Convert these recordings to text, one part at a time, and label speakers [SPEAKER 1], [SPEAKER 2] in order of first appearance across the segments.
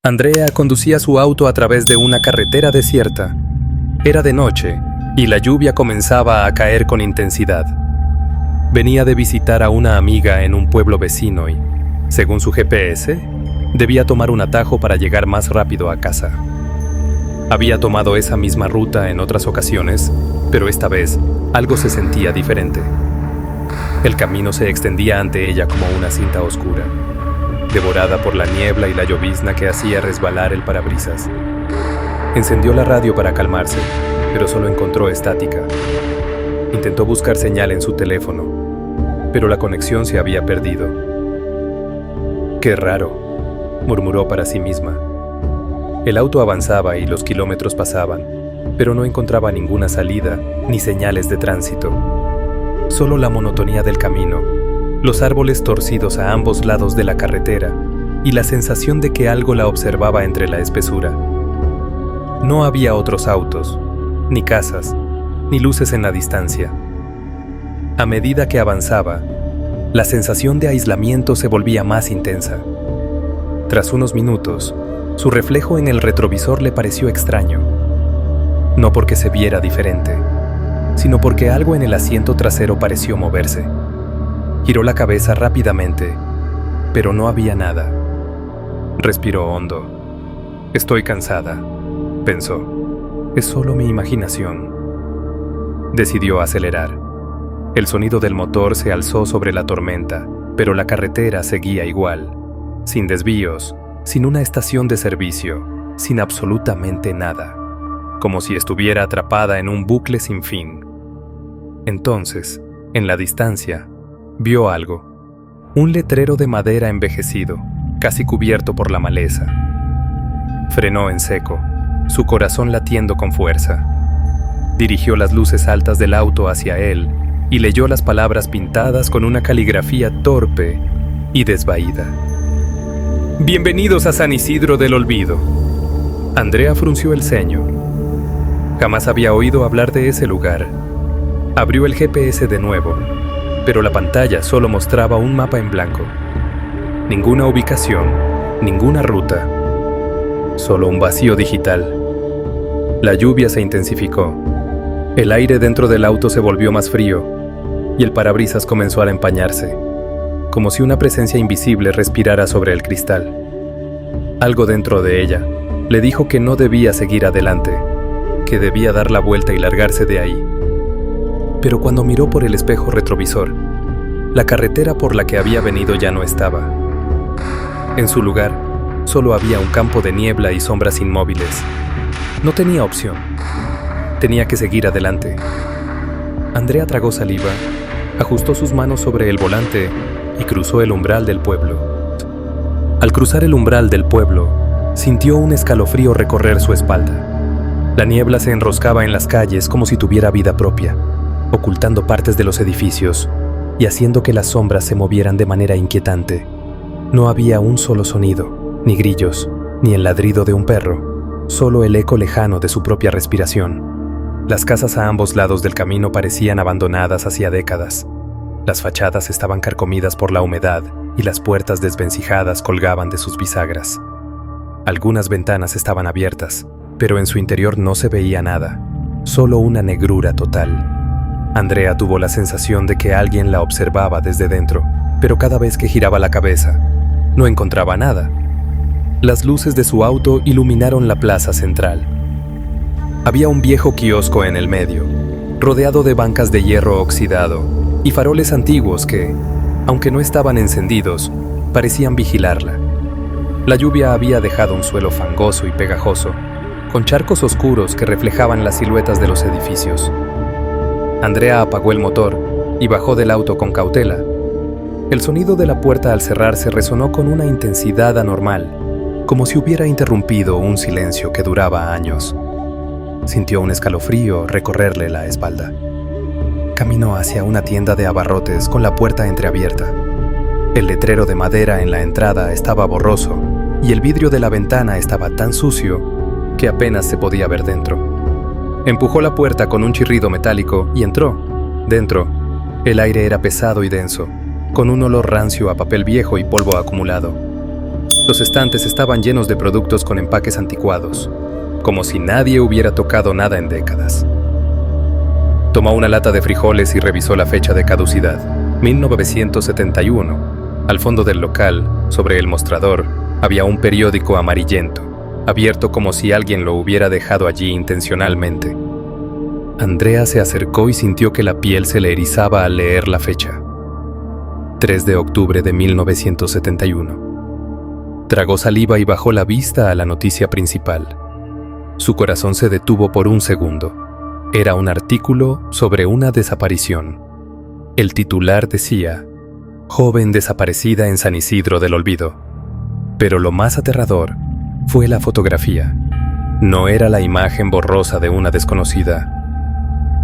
[SPEAKER 1] Andrea conducía su auto a través de una carretera desierta. Era de noche y la lluvia comenzaba a caer con intensidad. Venía de visitar a una amiga en un pueblo vecino y, según su GPS, debía tomar un atajo para llegar más rápido a casa. Había tomado esa misma ruta en otras ocasiones, pero esta vez algo se sentía diferente. El camino se extendía ante ella como una cinta oscura, devorada por la niebla y la llovizna que hacía resbalar el parabrisas. Encendió la radio para calmarse, pero solo encontró estática. Intentó buscar señal en su teléfono, pero la conexión se había perdido. «Qué raro», murmuró para sí misma. El auto avanzaba y los kilómetros pasaban, pero no encontraba ninguna salida ni señales de tránsito. Solo la monotonía del camino, los árboles torcidos a ambos lados de la carretera y la sensación de que algo la observaba entre la espesura. No había otros autos, ni casas, ni luces en la distancia. A medida que avanzaba, la sensación de aislamiento se volvía más intensa. Tras unos minutos, su reflejo en el retrovisor le pareció extraño. No porque se viera diferente, sino porque algo en el asiento trasero pareció moverse. Giró la cabeza rápidamente, pero no había nada. Respiró hondo. «Estoy cansada», pensó. «Es solo mi imaginación». Decidió acelerar. El sonido del motor se alzó sobre la tormenta, pero la carretera seguía igual, sin desvíos, sin una estación de servicio, sin absolutamente nada, como si estuviera atrapada en un bucle sin fin. Entonces, en la distancia, vio algo. Un letrero de madera envejecido, casi cubierto por la maleza. Frenó en seco, su corazón latiendo con fuerza. Dirigió las luces altas del auto hacia él y leyó las palabras pintadas con una caligrafía torpe y desvaída. «Bienvenidos a San Isidro del Olvido». Andrea frunció el ceño. Jamás había oído hablar de ese lugar. Abrió el GPS de nuevo, pero la pantalla solo mostraba un mapa en blanco. Ninguna ubicación, ninguna ruta. Solo un vacío digital. La lluvia se intensificó. El aire dentro del auto se volvió más frío y el parabrisas comenzó a empañarse, como si una presencia invisible respirara sobre el cristal. Algo dentro de ella le dijo que no debía seguir adelante, que debía dar la vuelta y largarse de ahí. Pero cuando miró por el espejo retrovisor, la carretera por la que había venido ya no estaba. En su lugar, solo había un campo de niebla y sombras inmóviles. No tenía opción. Tenía que seguir adelante. Andrea tragó saliva, ajustó sus manos sobre el volante y cruzó el umbral del pueblo. Al cruzar el umbral del pueblo, sintió un escalofrío recorrer su espalda. La niebla se enroscaba en las calles como si tuviera vida propia, ocultando partes de los edificios y haciendo que las sombras se movieran de manera inquietante. No había un solo sonido, ni grillos, ni el ladrido de un perro, solo el eco lejano de su propia respiración. Las casas a ambos lados del camino parecían abandonadas hacía décadas. Las fachadas estaban carcomidas por la humedad y las puertas desvencijadas colgaban de sus bisagras. Algunas ventanas estaban abiertas, pero en su interior no se veía nada, solo una negrura total. Andrea tuvo la sensación de que alguien la observaba desde dentro, pero cada vez que giraba la cabeza, no encontraba nada. Las luces de su auto iluminaron la plaza central. Había un viejo kiosco en el medio, rodeado de bancas de hierro oxidado y faroles antiguos que, aunque no estaban encendidos, parecían vigilarla. La lluvia había dejado un suelo fangoso y pegajoso, con charcos oscuros que reflejaban las siluetas de los edificios. Andrea apagó el motor y bajó del auto con cautela. El sonido de la puerta al cerrarse resonó con una intensidad anormal, como si hubiera interrumpido un silencio que duraba años. Sintió un escalofrío recorrerle la espalda. Caminó hacia una tienda de abarrotes con la puerta entreabierta. El letrero de madera en la entrada estaba borroso y el vidrio de la ventana estaba tan sucio que apenas se podía ver dentro. Empujó la puerta con un chirrido metálico y entró. Dentro, el aire era pesado y denso, con un olor rancio a papel viejo y polvo acumulado. Los estantes estaban llenos de productos con empaques anticuados, como si nadie hubiera tocado nada en décadas. Tomó una lata de frijoles y revisó la fecha de caducidad, 1971. Al fondo del local, sobre el mostrador, había un periódico amarillento, abierto como si alguien lo hubiera dejado allí intencionalmente. Andrea se acercó y sintió que la piel se le erizaba al leer la fecha. 3 de octubre de 1971. Tragó saliva y bajó la vista a la noticia principal. Su corazón se detuvo por un segundo. Era un artículo sobre una desaparición. El titular decía: joven desaparecida en San Isidro del Olvido. Pero lo más aterrador fue la fotografía. No era la imagen borrosa de una desconocida.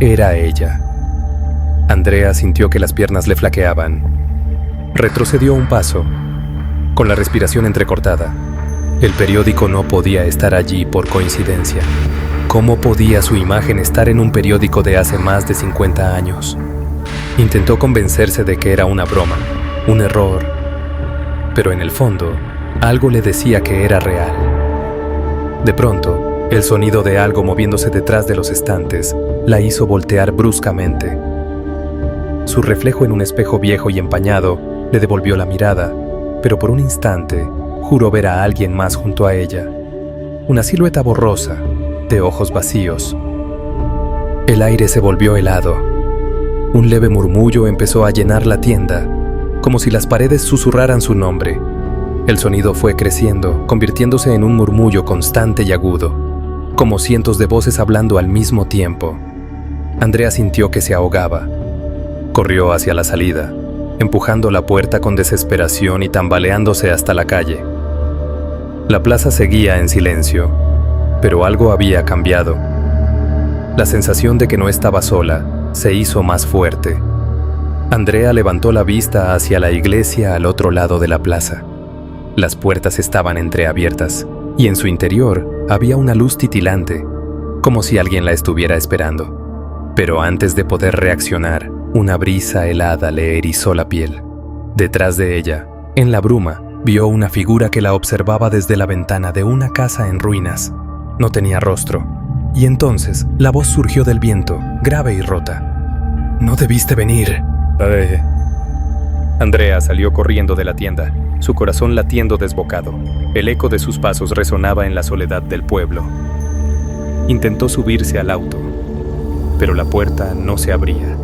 [SPEAKER 1] Era ella. Andrea sintió que las piernas le flaqueaban. Retrocedió un paso, con la respiración entrecortada. El periódico no podía estar allí por coincidencia. ¿Cómo podía su imagen estar en un periódico de hace más de 50 años? Intentó convencerse de que era una broma, un error, pero en el fondo, algo le decía que era real. De pronto, el sonido de algo moviéndose detrás de los estantes la hizo voltear bruscamente. Su reflejo en un espejo viejo y empañado le devolvió la mirada, pero por un instante juró ver a alguien más junto a ella. Una silueta borrosa, de ojos vacíos. El aire se volvió helado. Un leve murmullo empezó a llenar la tienda, como si las paredes susurraran su nombre. El sonido fue creciendo, convirtiéndose en un murmullo constante y agudo, como cientos de voces hablando al mismo tiempo. Andrea sintió que se ahogaba. Corrió hacia la salida, empujando la puerta con desesperación y tambaleándose hasta la calle. La plaza seguía en silencio, pero algo había cambiado. La sensación de que no estaba sola se hizo más fuerte. Andrea levantó la vista hacia la iglesia al otro lado de la plaza. Las puertas estaban entreabiertas y en su interior había una luz titilante, como si alguien la estuviera esperando. Pero antes de poder reaccionar, una brisa helada le erizó la piel. Detrás de ella, en la bruma, vio una figura que la observaba desde la ventana de una casa en ruinas. No tenía rostro. Y entonces, la voz surgió del viento, grave y rota. «No debiste venir». Andrea salió corriendo de la tienda, su corazón latiendo desbocado. El eco de sus pasos resonaba en la soledad del pueblo. Intentó subirse al auto, pero la puerta no se abría,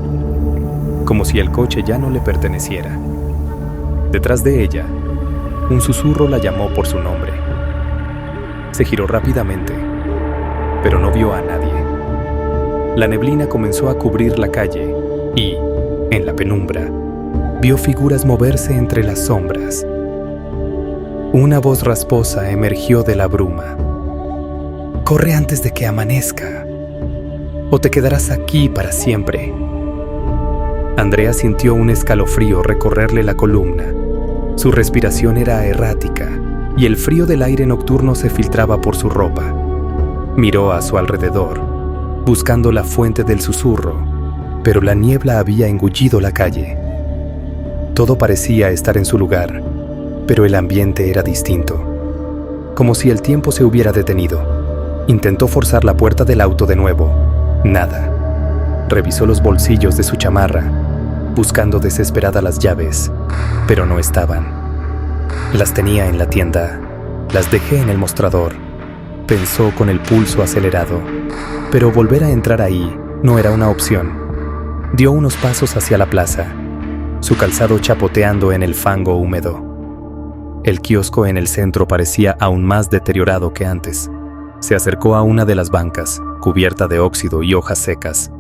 [SPEAKER 1] como si el coche ya no le perteneciera. Detrás de ella, un susurro la llamó por su nombre. Se giró rápidamente, pero no vio a nadie. La neblina comenzó a cubrir la calle y, en la penumbra, vio figuras moverse entre las sombras. Una voz rasposa emergió de la bruma. «Corre antes de que amanezca, o te quedarás aquí para siempre». Andrea sintió un escalofrío recorrerle la columna. Su respiración era errática y el frío del aire nocturno se filtraba por su ropa. Miró a su alrededor, buscando la fuente del susurro, pero la niebla había engullido la calle. Todo parecía estar en su lugar, pero el ambiente era distinto, como si el tiempo se hubiera detenido. Intentó forzar la puerta del auto de nuevo. Nada. Revisó los bolsillos de su chamarra, buscando desesperada las llaves, pero no estaban. Las tenía en la tienda. Las dejé en el mostrador, pensó con el pulso acelerado, pero volver a entrar ahí no era una opción. Dio unos pasos hacia la plaza, su calzado chapoteando en el fango húmedo. El kiosco en el centro parecía aún más deteriorado que antes. Se acercó a una de las bancas, cubierta de óxido y hojas secas,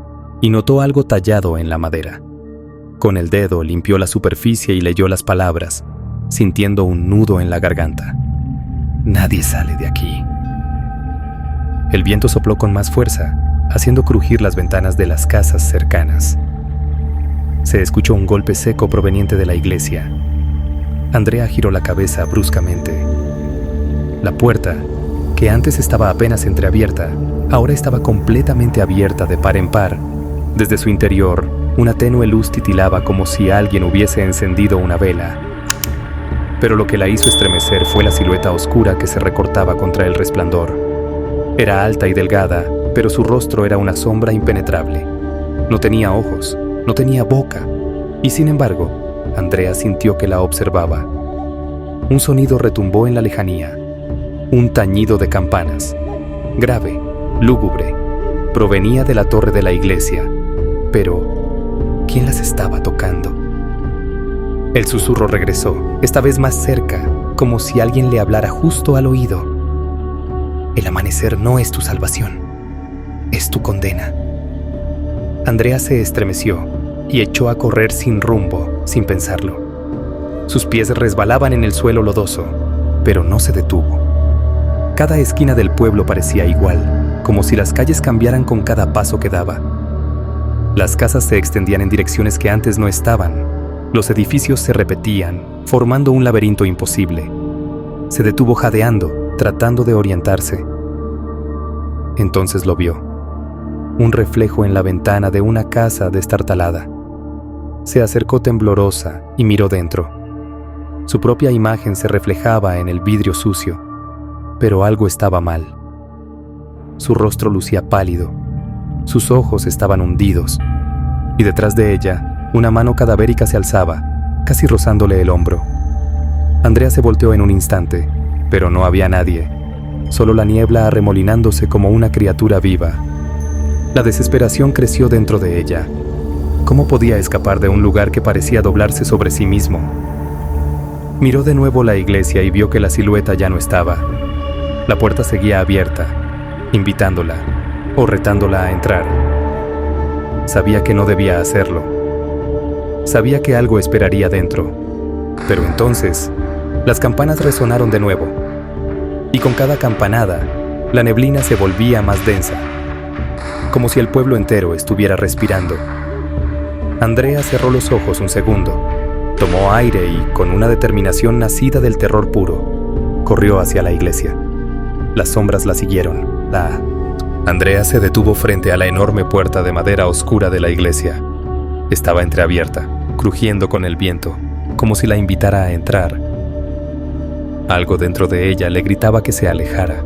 [SPEAKER 1] y notó algo tallado en la madera. Con el dedo limpió la superficie y leyó las palabras, sintiendo un nudo en la garganta. «Nadie sale de aquí». El viento sopló con más fuerza, haciendo crujir las ventanas de las casas cercanas. Se escuchó un golpe seco proveniente de la iglesia. Andrea giró la cabeza bruscamente. La puerta, que antes estaba apenas entreabierta, ahora estaba completamente abierta de par en par. Desde su interior, una tenue luz titilaba como si alguien hubiese encendido una vela. pero lo que la hizo estremecer fue la silueta oscura que se recortaba contra el resplandor. Era alta y delgada, pero su rostro era una sombra impenetrable. No tenía ojos, no tenía boca, y sin embargo, Andrea sintió que la observaba. Un sonido retumbó en la lejanía, un tañido de campanas, grave, lúgubre, provenía de la torre de la iglesia, pero ¿quién las estaba tocando? El susurro regresó, esta vez más cerca, como si alguien le hablara justo al oído. El amanecer no es tu salvación, es tu condena. Andrea se estremeció y echó a correr sin rumbo, sin pensarlo. Sus pies resbalaban en el suelo lodoso, pero no se detuvo. Cada esquina del pueblo parecía igual, como si las calles cambiaran con cada paso que daba. Las casas se extendían en direcciones que antes no estaban. Los edificios se repetían, formando un laberinto imposible. Se detuvo jadeando, tratando de orientarse. Entonces lo vio. Un reflejo en la ventana de una casa destartalada. Se acercó temblorosa y miró dentro. Su propia imagen se reflejaba en el vidrio sucio, pero algo estaba mal. Su rostro lucía pálido, sus ojos estaban hundidos, y detrás de ella, una mano cadavérica se alzaba, casi rozándole el hombro. Andrea se volteó en un instante, pero no había nadie, solo la niebla arremolinándose como una criatura viva. La desesperación creció dentro de ella. ¿Cómo podía escapar de un lugar que parecía doblarse sobre sí mismo? Miró de nuevo la iglesia y vio que la silueta ya no estaba. La puerta seguía abierta, invitándola o retándola a entrar. Sabía que no debía hacerlo. Sabía que algo esperaría dentro. Pero entonces, las campanas resonaron de nuevo. Y con cada campanada, la neblina se volvía más densa, como si el pueblo entero estuviera respirando. Andrea cerró los ojos un segundo, tomó aire y, con una determinación nacida del terror puro, corrió hacia la iglesia. Las sombras la siguieron. Andrea se detuvo frente a la enorme puerta de madera oscura de la iglesia. Estaba entreabierta, crujiendo con el viento, como si la invitara a entrar. Algo dentro de ella le gritaba que se alejara,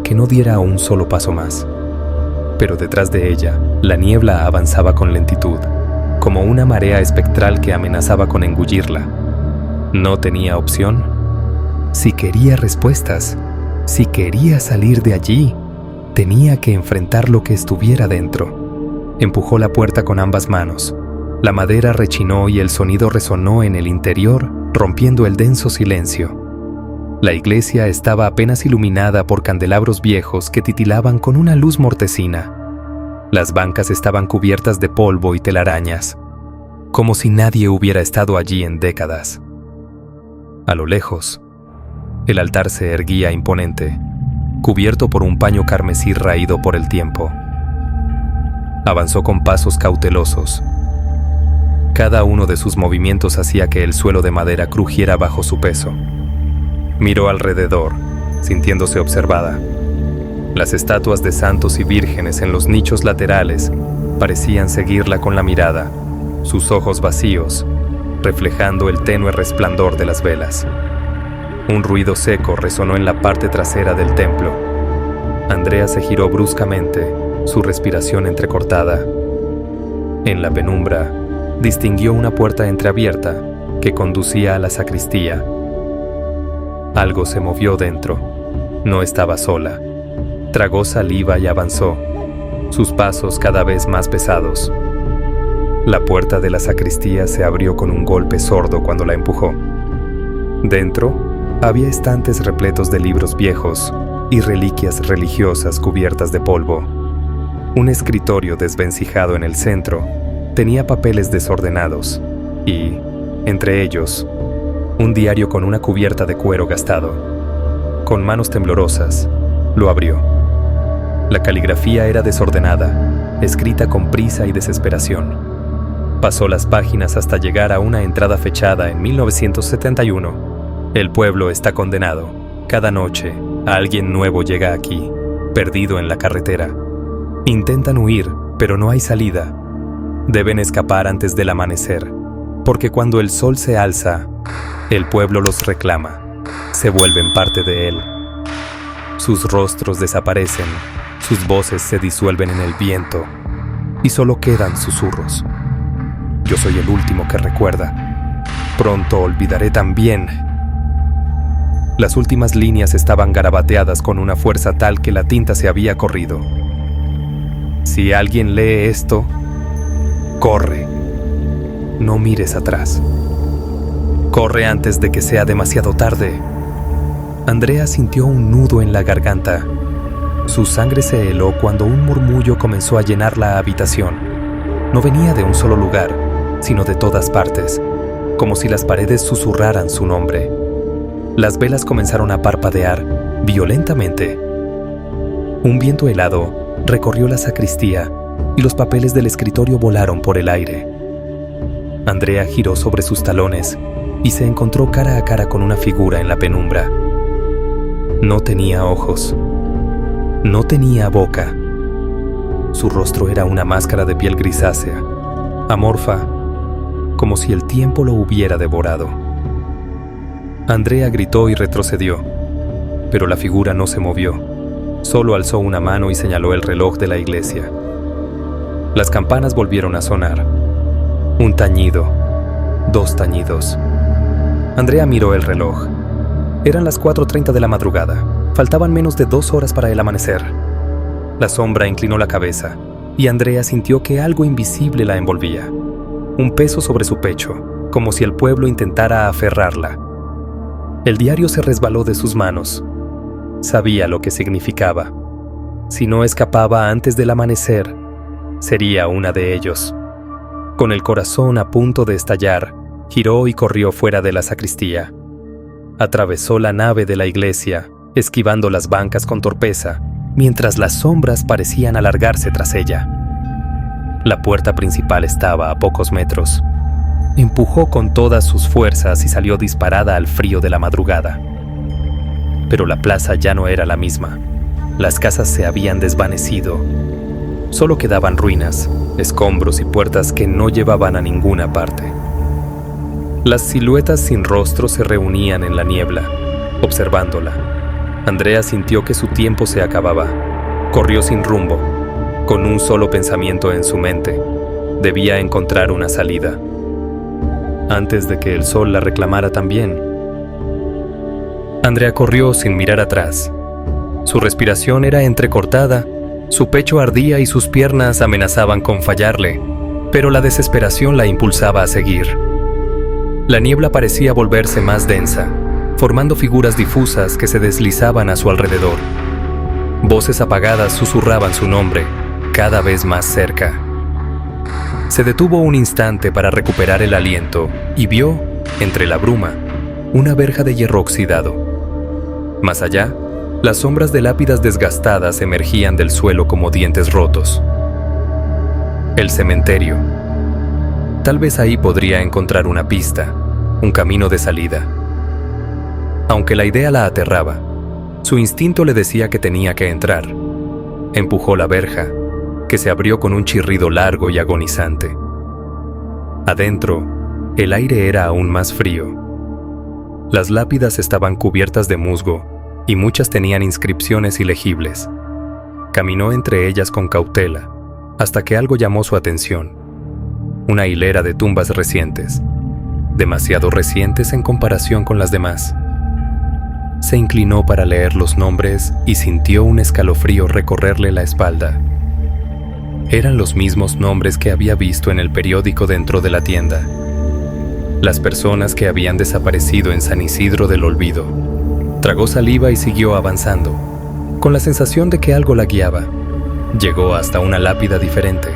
[SPEAKER 1] que no diera un solo paso más. Pero detrás de ella, la niebla avanzaba con lentitud, como una marea espectral que amenazaba con engullirla. No tenía opción. Si quería respuestas, si quería salir de allí, tenía que enfrentar lo que estuviera dentro. Empujó la puerta con ambas manos. La madera rechinó y el sonido resonó en el interior, rompiendo el denso silencio. La iglesia estaba apenas iluminada por candelabros viejos que titilaban con una luz mortecina. Las bancas estaban cubiertas de polvo y telarañas, como si nadie hubiera estado allí en décadas. A lo lejos, el altar se erguía imponente, cubierto por un paño carmesí raído por el tiempo. Avanzó con pasos cautelosos. Cada uno de sus movimientos hacía que el suelo de madera crujiera bajo su peso. Miró alrededor, sintiéndose observada. Las estatuas de santos y vírgenes en los nichos laterales parecían seguirla con la mirada, sus ojos vacíos, reflejando el tenue resplandor de las velas. Un ruido seco resonó en la parte trasera del templo. Andrea se giró bruscamente, su respiración entrecortada. En la penumbra, distinguió una puerta entreabierta que conducía a la sacristía. Algo se movió dentro. No estaba sola. Tragó saliva y avanzó, sus pasos cada vez más pesados. La puerta de la sacristía se abrió con un golpe sordo cuando la empujó. Dentro, había estantes repletos de libros viejos y reliquias religiosas cubiertas de polvo. Un escritorio desvencijado en el centro tenía papeles desordenados y, entre ellos, un diario con una cubierta de cuero gastado. Con manos temblorosas, lo abrió. La caligrafía era desordenada, escrita con prisa y desesperación. Pasó las páginas hasta llegar a una entrada fechada en 1971. El pueblo está condenado. Cada noche, alguien nuevo llega aquí, perdido en la carretera. Intentan huir, pero no hay salida. Deben escapar antes del amanecer. porque cuando el sol se alza, el pueblo los reclama, se vuelven parte de él. Sus rostros desaparecen, sus voces se disuelven en el viento y solo quedan susurros. Yo soy el último que recuerda. Pronto olvidaré también. Las últimas líneas estaban garabateadas con una fuerza tal que la tinta se había corrido. Si alguien lee esto, corre. No mires atrás. Corre antes de que sea demasiado tarde. Andrea sintió un nudo en la garganta. Su sangre se heló cuando un murmullo comenzó a llenar la habitación. No venía de un solo lugar, sino de todas partes, como si las paredes susurraran su nombre. Las velas comenzaron a parpadear violentamente. Un viento helado recorrió la sacristía y los papeles del escritorio volaron por el aire. Andrea giró sobre sus talones y se encontró cara a cara con una figura en la penumbra. No tenía ojos. No tenía boca. Su rostro era una máscara de piel grisácea, amorfa, como si el tiempo lo hubiera devorado. Andrea gritó y retrocedió, pero la figura no se movió. Solo alzó una mano y señaló el reloj de la iglesia. Las campanas volvieron a sonar. Un tañido, 2 tañidos. Andrea miró el reloj. Eran las 4:30 de la madrugada. Faltaban menos de 2 horas para el amanecer. La sombra inclinó la cabeza y Andrea sintió que algo invisible la envolvía. Un peso sobre su pecho, como si el pueblo intentara aferrarla. El diario se resbaló de sus manos. Sabía lo que significaba. Si no escapaba antes del amanecer, sería una de ellos. Con el corazón a punto de estallar, giró y corrió fuera de la sacristía. Atravesó la nave de la iglesia, esquivando las bancas con torpeza, mientras las sombras parecían alargarse tras ella. La puerta principal estaba a pocos metros. Empujó con todas sus fuerzas y salió disparada al frío de la madrugada. Pero la plaza ya no era la misma. Las casas se habían desvanecido. Solo quedaban ruinas, escombros y puertas que no llevaban a ninguna parte. Las siluetas sin rostro se reunían en la niebla, observándola. Andrea sintió que su tiempo se acababa. Corrió sin rumbo, con un solo pensamiento en su mente. Debía encontrar una salida, antes de que el sol la reclamara también. Andrea corrió sin mirar atrás. Su respiración era entrecortada, su pecho ardía y sus piernas amenazaban con fallarle, pero la desesperación la impulsaba a seguir. La niebla parecía volverse más densa, formando figuras difusas que se deslizaban a su alrededor. Voces apagadas susurraban su nombre, cada vez más cerca. Se detuvo un instante para recuperar el aliento y vio, entre la bruma, una verja de hierro oxidado. Más allá, las sombras de lápidas desgastadas emergían del suelo como dientes rotos. El cementerio. Tal vez ahí podría encontrar una pista, un camino de salida. Aunque la idea la aterraba, su instinto le decía que tenía que entrar. Empujó la verja, que se abrió con un chirrido largo y agonizante. Adentro, el aire era aún más frío. Las lápidas estaban cubiertas de musgo y muchas tenían inscripciones ilegibles. Caminó entre ellas con cautela, hasta que algo llamó su atención. Una hilera de tumbas recientes, demasiado recientes en comparación con las demás. Se inclinó para leer los nombres y sintió un escalofrío recorrerle la espalda. Eran los mismos nombres que había visto en el periódico dentro de la tienda. Las personas que habían desaparecido en San Isidro del Olvido. Tragó saliva y siguió avanzando, con la sensación de que algo la guiaba. Llegó hasta una lápida diferente,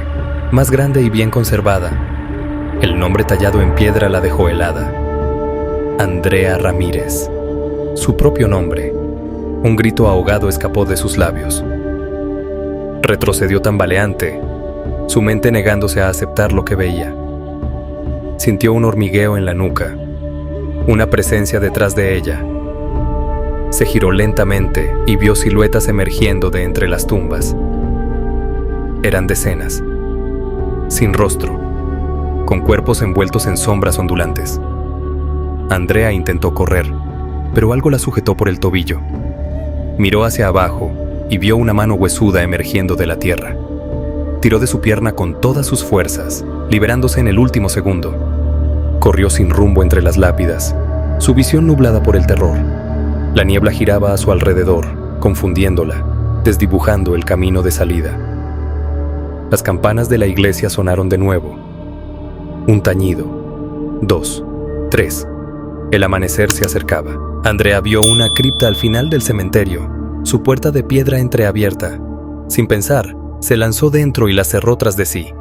[SPEAKER 1] más grande y bien conservada. El nombre tallado en piedra la dejó helada. Andrea Ramírez. Su propio nombre. Un grito ahogado escapó de sus labios. Retrocedió tambaleante, su mente negándose a aceptar lo que veía. Sintió un hormigueo en la nuca, una presencia detrás de ella. Se giró lentamente y vio siluetas emergiendo de entre las tumbas. Eran decenas, sin rostro, con cuerpos envueltos en sombras ondulantes. Andrea intentó correr, pero algo la sujetó por el tobillo. Miró hacia abajo y vio una mano huesuda emergiendo de la tierra. Tiró de su pierna con todas sus fuerzas, liberándose en el último segundo. Corrió sin rumbo entre las lápidas, su visión nublada por el terror. La niebla giraba a su alrededor, confundiéndola, desdibujando el camino de salida. Las campanas de la iglesia sonaron de nuevo. Un tañido. 2, 3. El amanecer se acercaba. Andrea vio una cripta al final del cementerio, su puerta de piedra entreabierta. Sin pensar, se lanzó dentro y la cerró tras de sí.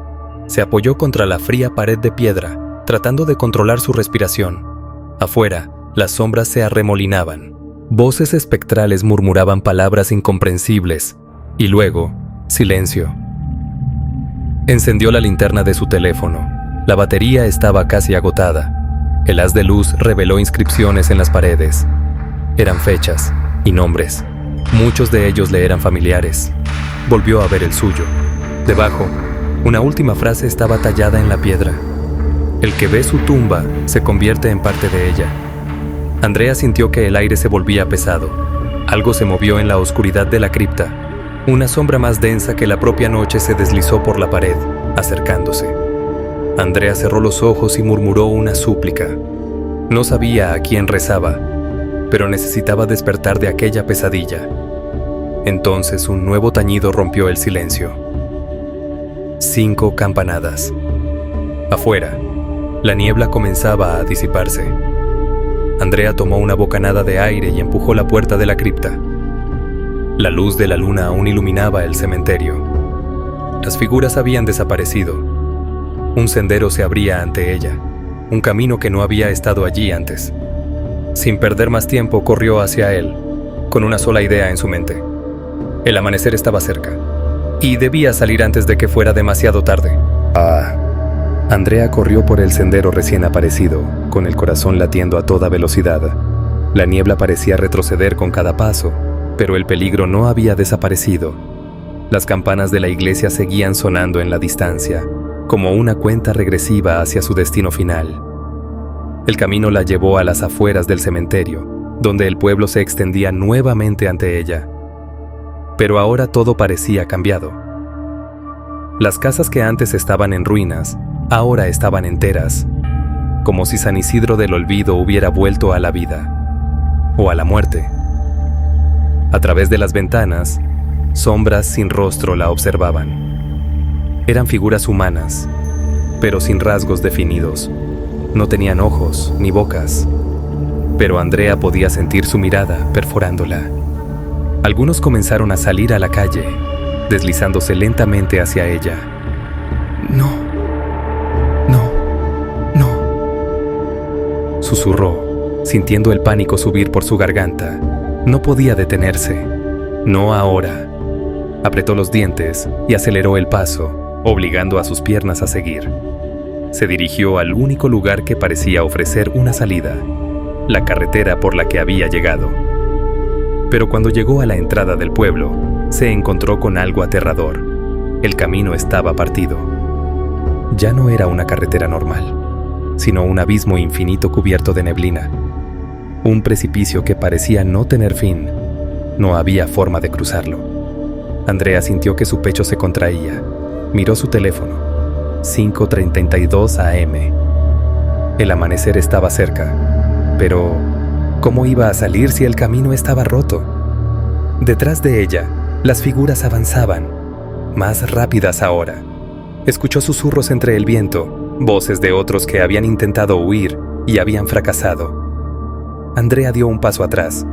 [SPEAKER 1] Se apoyó contra la fría pared de piedra, tratando de controlar su respiración. Afuera, las sombras se arremolinaban. Voces espectrales murmuraban palabras incomprensibles. Y luego, silencio. Encendió la linterna de su teléfono. La batería estaba casi agotada. El haz de luz reveló inscripciones en las paredes. Eran fechas y nombres. Muchos de ellos le eran familiares. Volvió a ver el suyo. Debajo, una última frase estaba tallada en la piedra. El que ve su tumba se convierte en parte de ella. Andrea sintió que el aire se volvía pesado. Algo se movió en la oscuridad de la cripta. Una sombra más densa que la propia noche se deslizó por la pared, acercándose. Andrea cerró los ojos y murmuró una súplica. No sabía a quién rezaba, pero necesitaba despertar de aquella pesadilla. Entonces un nuevo tañido rompió el silencio. 5 campanadas. Afuera, la niebla comenzaba a disiparse. Andrea tomó una bocanada de aire y empujó la puerta de la cripta. La luz de la luna aún iluminaba el cementerio. Las figuras habían desaparecido. Un sendero se abría ante ella, un camino que no había estado allí antes. Sin perder más tiempo, corrió hacia él, con una sola idea en su mente. El amanecer estaba cerca, y debía salir antes de que fuera demasiado tarde. Andrea corrió por el sendero recién aparecido, con el corazón latiendo a toda velocidad. La niebla parecía retroceder con cada paso, pero el peligro no había desaparecido. Las campanas de la iglesia seguían sonando en la distancia, como una cuenta regresiva hacia su destino final. El camino la llevó a las afueras del cementerio, donde el pueblo se extendía nuevamente ante ella. Pero ahora todo parecía cambiado. Las casas que antes estaban en ruinas, ahora estaban enteras, como si San Isidro del Olvido hubiera vuelto a la vida, o a la muerte. A través de las ventanas, sombras sin rostro la observaban. Eran figuras humanas, pero sin rasgos definidos. No tenían ojos ni bocas, pero Andrea podía sentir su mirada perforándola. Algunos comenzaron a salir a la calle, deslizándose lentamente hacia ella. No, susurró, sintiendo el pánico subir por su garganta. No podía detenerse. No ahora. Apretó los dientes y aceleró el paso, obligando a sus piernas a seguir. Se dirigió al único lugar que parecía ofrecer una salida, la carretera por la que había llegado. Pero cuando llegó a la entrada del pueblo, se encontró con algo aterrador. El camino estaba partido. Ya no era una carretera normal, sino un abismo infinito cubierto de neblina. Un precipicio que parecía no tener fin. No había forma de cruzarlo. Andrea sintió que su pecho se contraía. Miró su teléfono. 5:32 AM. El amanecer estaba cerca. Pero, ¿cómo iba a salir si el camino estaba roto? Detrás de ella, las figuras avanzaban, más rápidas ahora. Escuchó susurros entre el viento, voces de otros que habían intentado huir y habían fracasado. Andrea dio un paso atrás.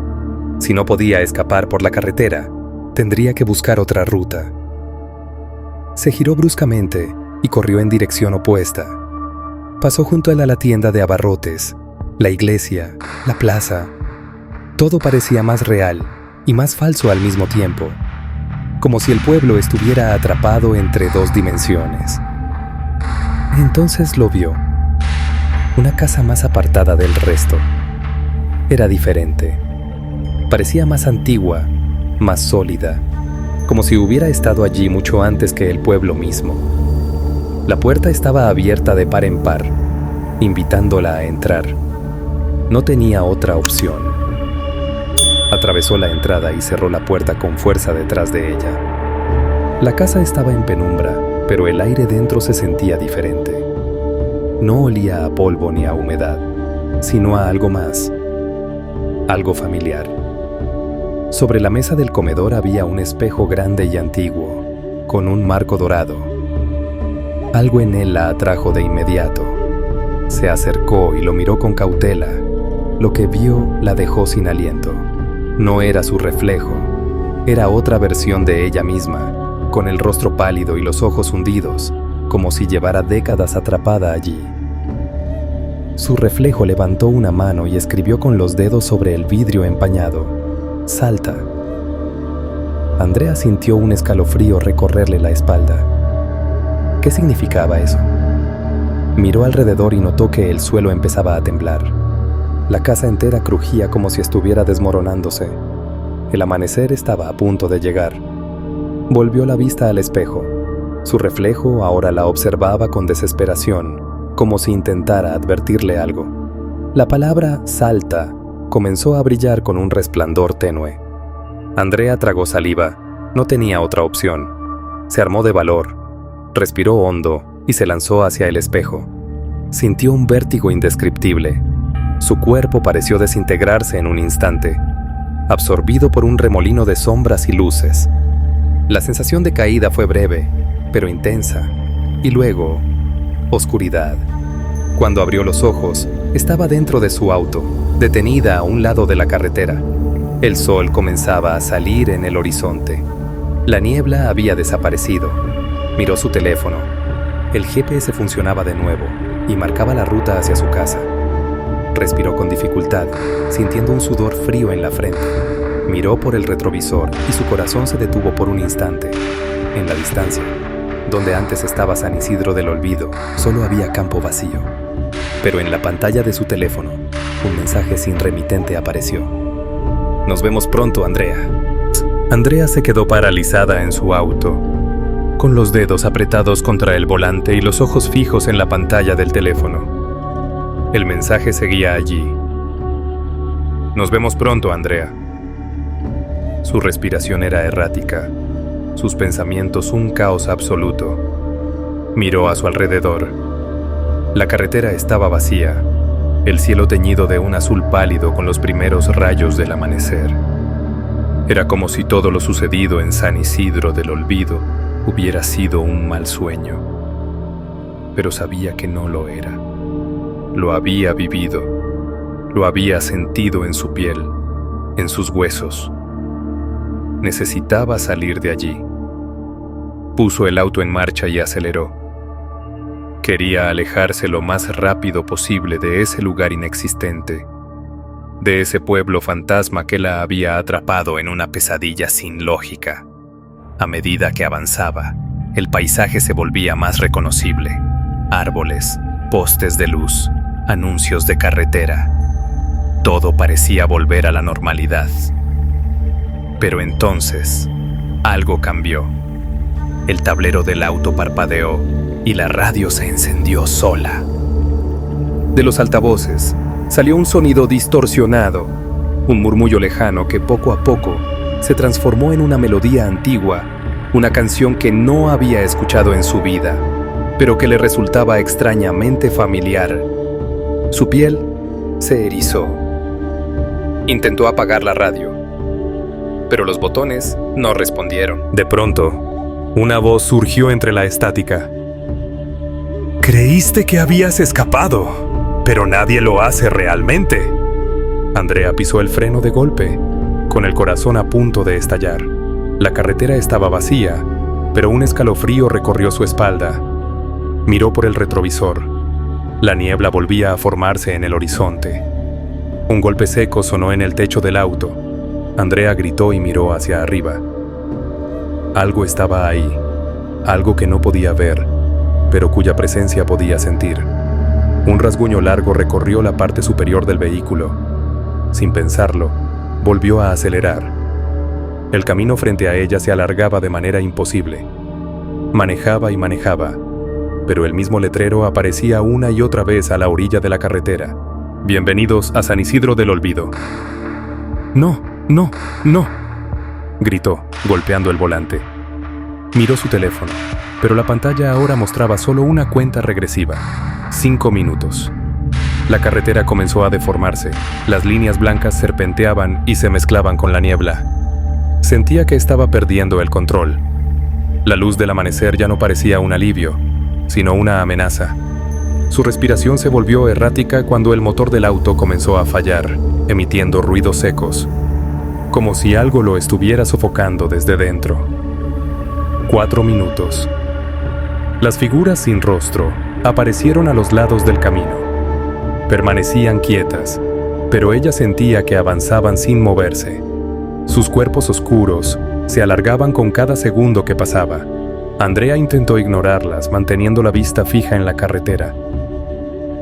[SPEAKER 1] Si no podía escapar por la carretera, tendría que buscar otra ruta. Se giró bruscamente y corrió en dirección opuesta. Pasó junto a la tienda de abarrotes, la iglesia, la plaza. Todo parecía más real y más falso al mismo tiempo, como si el pueblo estuviera atrapado entre 2 dimensiones. Entonces lo vio. Una casa más apartada del resto. Era diferente. Parecía más antigua, más sólida, como si hubiera estado allí mucho antes que el pueblo mismo. La puerta estaba abierta de par en par, invitándola a entrar. No tenía otra opción. Atravesó la entrada y cerró la puerta con fuerza detrás de ella. La casa estaba en penumbra, pero el aire dentro se sentía diferente. No olía a polvo ni a humedad, sino a algo más, algo familiar. Sobre la mesa del comedor había un espejo grande y antiguo, con un marco dorado. Algo en él la atrajo de inmediato. Se acercó y lo miró con cautela. Lo que vio la dejó sin aliento. No era su reflejo, era otra versión de ella misma, con el rostro pálido y los ojos hundidos, como si llevara décadas atrapada allí. Su reflejo levantó una mano y escribió con los dedos sobre el vidrio empañado: «Salta». Andrea sintió un escalofrío recorrerle la espalda. ¿Qué significaba eso? Miró alrededor y notó que el suelo empezaba a temblar. La casa entera crujía como si estuviera desmoronándose. El amanecer estaba a punto de llegar. Volvió la vista al espejo. Su reflejo ahora la observaba con desesperación, como si intentara advertirle algo. La palabra «salta» comenzó a brillar con un resplandor tenue. Andrea tragó saliva. No tenía otra opción. Se armó de valor. Respiró hondo y se lanzó hacia el espejo. Sintió un vértigo indescriptible. Su cuerpo pareció desintegrarse en un instante, absorbido por un remolino de sombras y luces. La sensación de caída fue breve, pero intensa, y luego, oscuridad. Cuando abrió los ojos, estaba dentro de su auto, detenida a un lado de la carretera. El sol comenzaba a salir en el horizonte. La niebla había desaparecido. Miró su teléfono. El GPS funcionaba de nuevo y marcaba la ruta hacia su casa. Respiró con dificultad, sintiendo un sudor frío en la frente. Miró por el retrovisor y su corazón se detuvo por un instante. En la distancia, donde antes estaba San Isidro del Olvido, solo había campo vacío. Pero en la pantalla de su teléfono, un mensaje sin remitente apareció. «Nos vemos pronto, Andrea». Andrea se quedó paralizada en su auto, con los dedos apretados contra el volante y los ojos fijos en la pantalla del teléfono. El mensaje seguía allí. «Nos vemos pronto, Andrea». Su respiración era errática, sus pensamientos un caos absoluto. Miró a su alrededor. La carretera estaba vacía, el cielo teñido de un azul pálido con los primeros rayos del amanecer. Era como si todo lo sucedido en San Isidro del Olvido hubiera sido un mal sueño. Pero sabía que no lo era. Lo había vivido, lo había sentido en su piel, en sus huesos. Necesitaba salir de allí. Puso el auto en marcha y aceleró. Quería alejarse lo más rápido posible de ese lugar inexistente, de ese pueblo fantasma que la había atrapado en una pesadilla sin lógica. A medida que avanzaba, el paisaje se volvía más reconocible. Árboles, postes de luz, anuncios de carretera. Todo parecía volver a la normalidad. Pero entonces, algo cambió. El tablero del auto parpadeó y la radio se encendió sola. De los altavoces salió un sonido distorsionado, un murmullo lejano que poco a poco se transformó en una melodía antigua, una canción que no había escuchado en su vida, pero que le resultaba extrañamente familiar. Su piel se erizó. Intentó apagar la radio, pero los botones no respondieron. De pronto, una voz surgió entre la estática. «Creíste que habías escapado, pero nadie lo hace realmente». Andrea pisó el freno de golpe, con el corazón a punto de estallar. La carretera estaba vacía, pero un escalofrío recorrió su espalda. Miró por el retrovisor. La niebla volvía a formarse en el horizonte. Un golpe seco sonó en el techo del auto. Andrea gritó y miró hacia arriba. Algo estaba ahí, algo que no podía ver, pero cuya presencia podía sentir. Un rasguño largo recorrió la parte superior del vehículo. Sin pensarlo, volvió a acelerar. El camino frente a ella se alargaba de manera imposible. Manejaba y manejaba, pero el mismo letrero aparecía una y otra vez a la orilla de la carretera. Bienvenidos a San Isidro del Olvido. No, no, no, gritó, golpeando el volante. Miró su teléfono, pero la pantalla ahora mostraba solo una cuenta regresiva. 5 minutos. La carretera comenzó a deformarse, las líneas blancas serpenteaban y se mezclaban con la niebla. Sentía que estaba perdiendo el control. La luz del amanecer ya no parecía un alivio, sino una amenaza. Su respiración se volvió errática cuando el motor del auto comenzó a fallar, emitiendo ruidos secos, como si algo lo estuviera sofocando desde dentro. 4 minutos. Las figuras sin rostro aparecieron a los lados del camino. Permanecían quietas, pero ella sentía que avanzaban sin moverse. Sus cuerpos oscuros se alargaban con cada segundo que pasaba. Andrea intentó ignorarlas, manteniendo la vista fija en la carretera.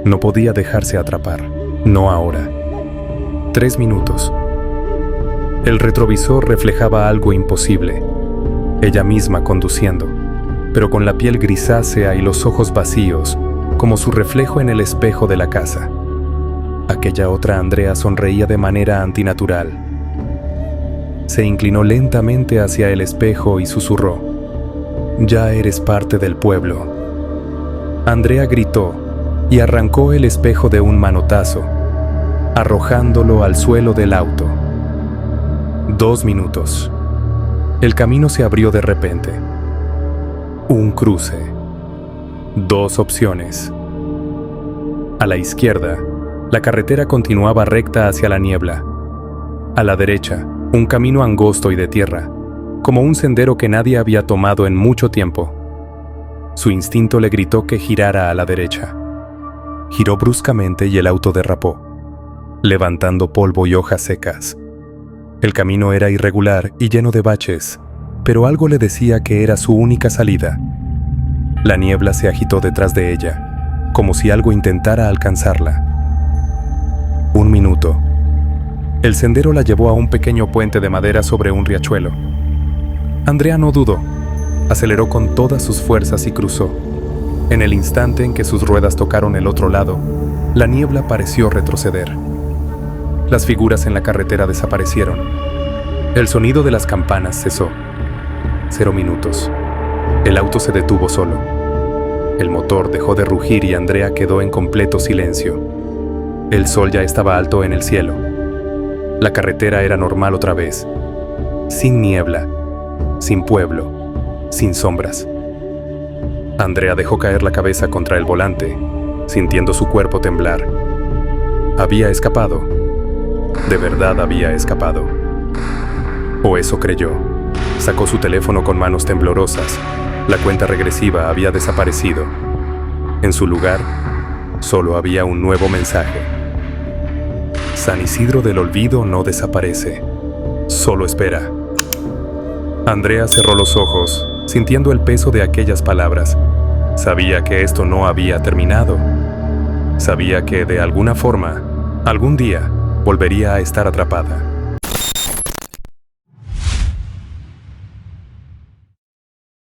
[SPEAKER 1] No podía dejarse atrapar, no ahora. 3 minutos. El retrovisor reflejaba algo imposible. Ella misma conduciendo, pero con la piel grisácea y los ojos vacíos, como su reflejo en el espejo de la casa. Aquella otra Andrea sonreía de manera antinatural. Se inclinó lentamente hacia el espejo y susurró: «Ya eres parte del pueblo». Andrea gritó y arrancó el espejo de un manotazo, arrojándolo al suelo del auto. 2 minutos. El camino se abrió de repente. Un cruce. 2 opciones. A la izquierda, la carretera continuaba recta hacia la niebla. A la derecha, un camino angosto y de tierra, como un sendero que nadie había tomado en mucho tiempo. Su instinto le gritó que girara a la derecha. Giró bruscamente y el auto derrapó, levantando polvo y hojas secas. El camino era irregular y lleno de baches, pero algo le decía que era su única salida. La niebla se agitó detrás de ella, como si algo intentara alcanzarla. 1 minuto. El sendero la llevó a un pequeño puente de madera sobre un riachuelo. Andrea no dudó. Aceleró con todas sus fuerzas y cruzó. En el instante en que sus ruedas tocaron el otro lado, la niebla pareció retroceder. Las figuras en la carretera desaparecieron. El sonido de las campanas cesó. 0 minutos. El auto se detuvo solo. El motor dejó de rugir y Andrea quedó en completo silencio. El sol ya estaba alto en el cielo. La carretera era normal otra vez. Sin niebla, sin pueblo, sin sombras. Andrea dejó caer la cabeza contra el volante, sintiendo su cuerpo temblar. Había escapado. De verdad había escapado. O eso creyó. Sacó su teléfono con manos temblorosas. La cuenta regresiva había desaparecido. En su lugar, solo había un nuevo mensaje. San Isidro del Olvido no desaparece. Solo espera. Andrea cerró los ojos, sintiendo el peso de aquellas palabras. Sabía que esto no había terminado. Sabía que, de alguna forma, algún día, volvería a estar atrapada.